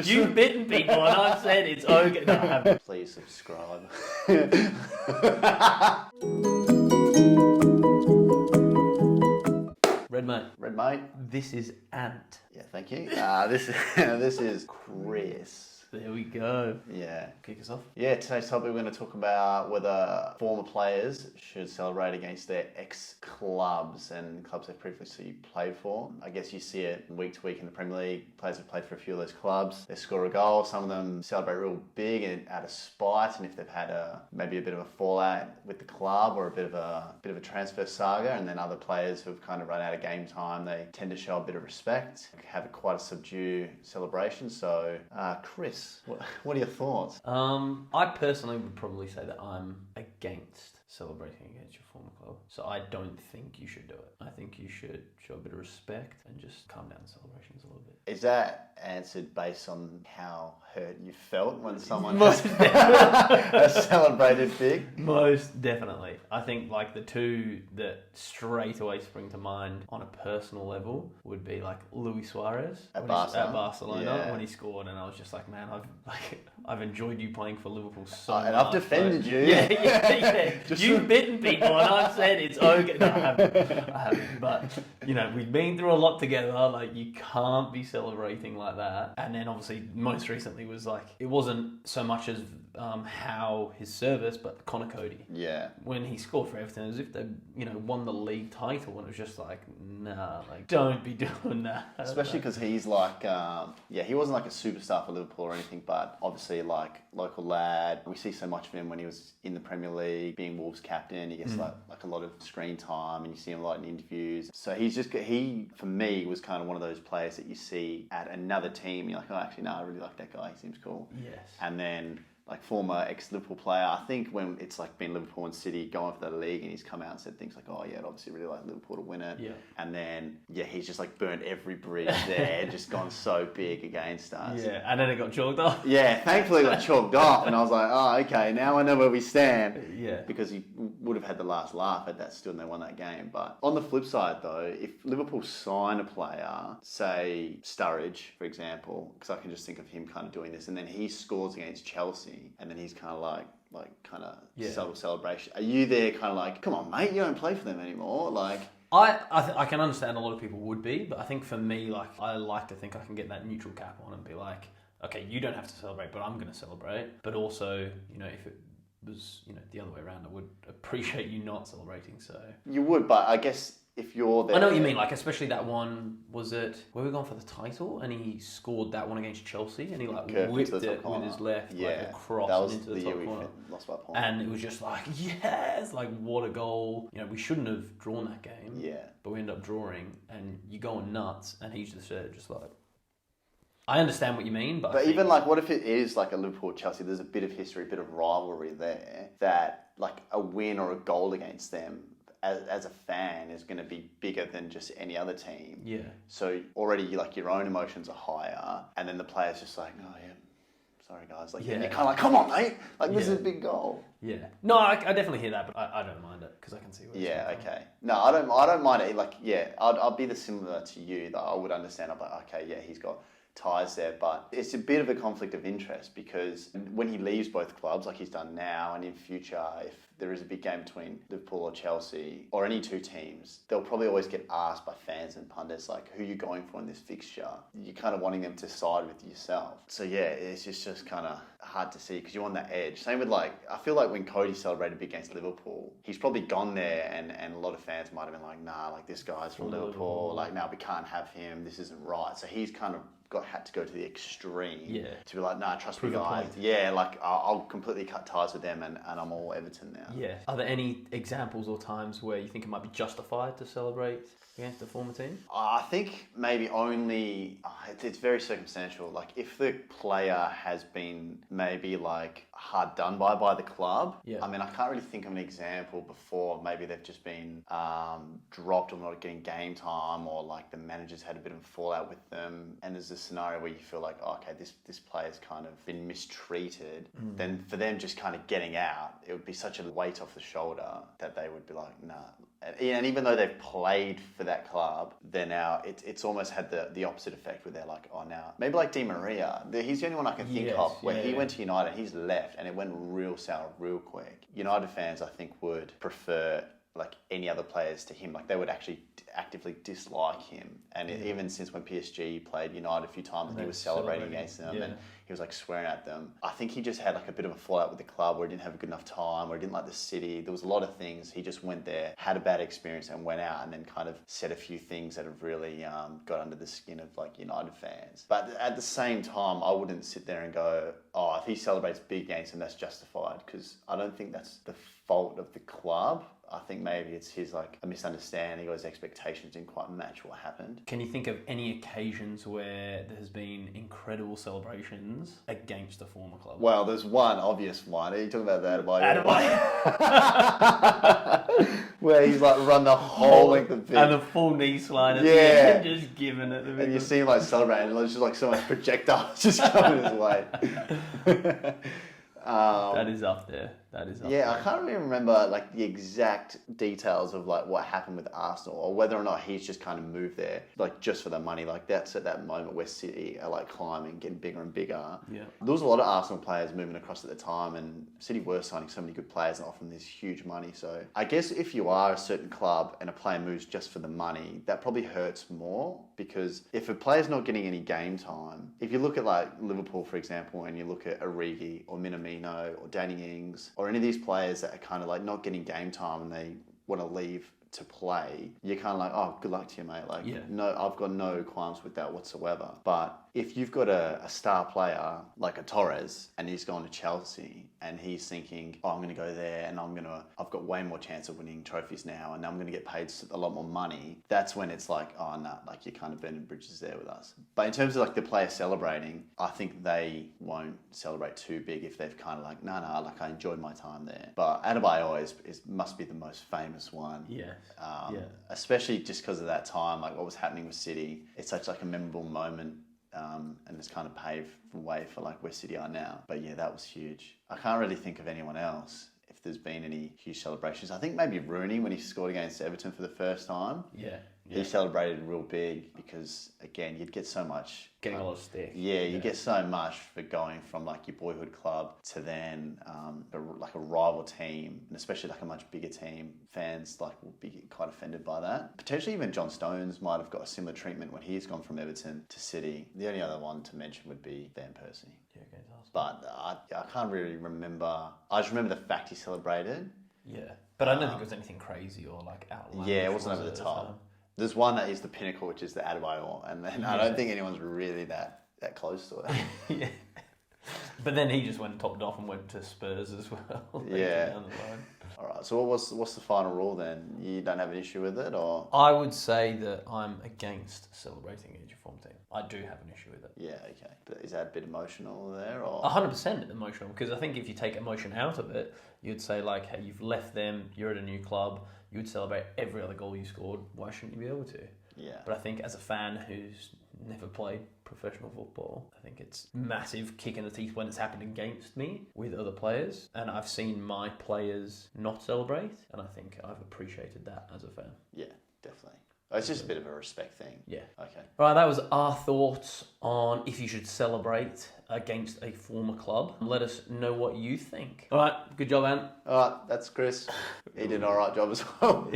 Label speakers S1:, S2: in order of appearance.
S1: You've bitten people and I've said it's okay. No, I haven't.
S2: Please subscribe.
S1: Red mate.
S2: Red mate.
S1: This is Ant.
S2: Yeah, thank you. This is Chris.
S1: There we go.
S2: Yeah.
S1: Kick us off.
S2: Yeah, today's topic we're going to talk about whether former players should celebrate against their ex-clubs and clubs they've previously played for. I guess you see it week to week in the Premier League. Players have played for a few of those clubs. They score a goal. Some of them celebrate real big and out of spite, and if they've had maybe a bit of a fallout with the club or a bit of a transfer saga, and then other players who've kind of run out of game time, they tend to show a bit of respect, have quite a subdued celebration. So, Chris, what are your thoughts?
S1: I personally would probably say that I'm against celebrating against your former club. So I don't think you should do it. I think you should show a bit of respect and just calm down the celebrations a little bit.
S2: Is that answered based on how hurt you felt when someone has celebrated big?
S1: Most definitely. I think like the two that straight away spring to mind on a personal level would be like Luis Suarez
S2: at
S1: Barcelona when he scored, and I was just like, man, I've enjoyed you playing for Liverpool so much.
S2: And I've defended you.
S1: Yeah. You've bitten people and I've said it's okay. No, I haven't. But, we've been through a lot together. Like, you can't be celebrating like that. And then, obviously, most recently was like, it wasn't so much as how his service, but Connor Cody.
S2: Yeah.
S1: When he scored for Everton, as if they, won the league title. And it was just like, nah, like, don't be doing that.
S2: Especially because he's like, he wasn't like a superstar for Liverpool or anything, but obviously like local lad. We see so much of him when he was in the Premier League, being Wolves captain. He gets like a lot of screen time, and you see him a lot in interviews. So he for me was kind of one of those players that you see at another team. And you're like, oh, actually, no, I really like that guy. He seems cool.
S1: Yes.
S2: And then like former ex-Liverpool player, I think when it's like been Liverpool and City going for the league, and he's come out and said things like, oh yeah, I'd obviously really like Liverpool to win it.
S1: Yeah.
S2: And then, he's just like burnt every bridge there, just gone so big against us.
S1: Yeah, and then it got chalked off.
S2: Yeah, thankfully it got chalked off, and I was like, oh, okay, now I know where we stand.
S1: Yeah.
S2: Because he would have had the last laugh had that stood and they won that game. But on the flip side though, if Liverpool sign a player, say Sturridge, for example, because I can just think of him kind of doing this, and then he scores against Chelsea, and then he's kind of like subtle celebration. Are you there kind of like, come on mate, you don't play for them anymore? Like,
S1: I can understand a lot of people would be, but I think for me, like, I like to think I can get that neutral cap on and be like, okay, you don't have to celebrate, but I'm going to celebrate. But also, if it was, the other way around, I would appreciate you not celebrating. So
S2: you would, but I guess if you're there,
S1: I know what you mean. Like, especially that one, was it where we were going for the title, and he scored that one against Chelsea, and he like whipped it with his left, like across
S2: that was
S1: and into
S2: the
S1: the top
S2: year
S1: corner.
S2: We lost by a point.
S1: And it was just like, yes, like what a goal. We shouldn't have drawn that game.
S2: Yeah.
S1: But we ended up drawing, and you're going nuts, and he's just like. I understand what you mean, but
S2: even like, what if it is like a Liverpool-Chelsea? There's a bit of history, a bit of rivalry there. That like a win or a goal against them, as a fan, is going to be bigger than just any other team.
S1: Yeah. So
S2: already, like, your own emotions are higher, and then the player's just like, oh yeah, sorry guys. Like, and you're kind of like, come on mate, like this is a big goal.
S1: Yeah. No, I definitely hear that, but I don't mind it because I can see where it's
S2: coming from. No, I don't mind it. Like, I'd be similar to you. That I would understand. I'm like, okay, yeah, he's got ties there, but it's a bit of a conflict of interest because when he leaves both clubs, like he's done now, and in future, if there is a big game between Liverpool or Chelsea or any two teams, they'll probably always get asked by fans and pundits like, who are you going for in this fixture? You're kind of wanting them to side with yourself. So it's just kind of hard to see because you want that edge. Same with I feel like when Cody celebrated big against Liverpool, he's probably gone there and a lot of fans might have been like, nah, like this guy's from Liverpool, like, no, we can't have him, this isn't right. So he's kind of had to go to the extreme to be like, nah, trust me guys. Yeah, like I'll completely cut ties with them and I'm all Everton now.
S1: Yeah. Are there any examples or times where you think it might be justified to celebrate against a former team?
S2: I think maybe only, it's very circumstantial. Like if the player has been maybe like hard done by the club. Yeah. I mean, I can't really think of an example before. Maybe they've just been dropped or not getting game time, or like the manager's had a bit of a fallout with them. And there's a scenario where you feel like, oh, okay, this player's kind of been mistreated. Then for them just kind of getting out, it would be such a weight off the shoulder that they would be like, nah, And even though they've played for that club, they're now it's almost had the opposite effect where they're like, oh, now maybe like Di Maria, he's the only one I can think of where he went to United, he's left, and it went real sour real quick. United fans, I think, would prefer like any other players to him. Like they would actually actively dislike him. And even since when PSG played United a few times, and he was celebrating against them and he was like swearing at them. I think he just had like a bit of a fallout with the club where he didn't have a good enough time, or he didn't like the city. There was a lot of things. He just went there, had a bad experience, and went out and then kind of said a few things that have really got under the skin of like United fans. But at the same time, I wouldn't sit there and go, oh, if he celebrates big games, then that's justified, because I don't think that's the fault of the club. I think maybe it's his like a misunderstanding, or his expectations didn't quite match what happened.
S1: Can you think of any occasions where there has been incredible celebrations against a former club?
S2: Well, there's one obvious one. Are you talking about that? Where he's like run the whole length of the pitch.
S1: And the full knee slide at the end, just giving it.
S2: And you see him like celebrating, and there's just like so much projectiles just coming his way.
S1: That is up there.
S2: Yeah, I can't really remember like the exact details of like what happened with Arsenal, or whether or not he's just kind of moved there like just for the money. Like that's at that moment where City are like climbing, getting bigger and bigger.
S1: Yeah,
S2: there was a lot of Arsenal players moving across at the time, and City were signing so many good players and offering this huge money. So I guess if you are a certain club and a player moves just for the money, that probably hurts more, because if a player's not getting any game time, if you look at like Liverpool, for example, and you look at Origi or Minamino or Danny Ings or any of these players that are kind of like not getting game time and they want to leave to play, you're kind of like, oh, good luck to you, mate. Like, no, I've got no qualms with that whatsoever. But if you've got a star player like a Torres and he's gone to Chelsea and he's thinking, oh, I'm going to go there and I've got way more chance of winning trophies now and I'm going to get paid a lot more money, that's when it's like, oh, no, like you're kind of burning bridges there with us. But in terms of like the player celebrating, I think they won't celebrate too big if they've kind of like, no, like I enjoyed my time there. But Adebayor must be the most famous one.
S1: Yeah.
S2: Especially just because of that time, like what was happening with City. It's such like a memorable moment, and it's kind of paved the way for like where City are now. But yeah, that was huge. I can't really think of anyone else if there's been any huge celebrations. I think maybe Rooney when he scored against Everton for the first time.
S1: Yeah.
S2: He celebrated real big because, again, you'd get so much...
S1: Getting a lot of stick.
S2: Yeah, you get so much for going from, like, your boyhood club to then, like, a rival team, and especially, like, a much bigger team. Fans, like, will be quite offended by that. Potentially even John Stones might have got a similar treatment when he's gone from Everton to City. The only other one to mention would be Van Persie.
S1: Yeah, okay, awesome.
S2: But I can't really remember... I just remember the fact he celebrated.
S1: Yeah. But I don't think it was anything crazy or, like, outlandish.
S2: Yeah, it wasn't over the top. There's one that is the pinnacle, which is the Adebayor, and then I don't think anyone's really that close to it.
S1: Yeah. But then he just went topped off and went to Spurs as well.
S2: Yeah. Down the line. All right. So what's the final rule then? You don't have an issue with it, or?
S1: I would say that I'm against celebrating against your form team. I do have an issue with it.
S2: Yeah. Okay. But is that a bit emotional there, or?
S1: 100% emotional, because I think if you take emotion out of it, you'd say like, hey, you've left them, you're at a new club. You would celebrate every other goal you scored. Why shouldn't you be able to?
S2: Yeah.
S1: But I think as a fan who's never played professional football, I think it's massive kick in the teeth when it's happened against me with other players. And I've seen my players not celebrate, and I think I've appreciated that as a fan.
S2: Yeah, definitely. It's just a bit of a respect thing.
S1: Yeah.
S2: Okay.
S1: Right, that was our thoughts on if you should celebrate against a former club. Let us know what you think. All right, good job, Ant.
S2: All right, that's Chris. He did an all right job as well.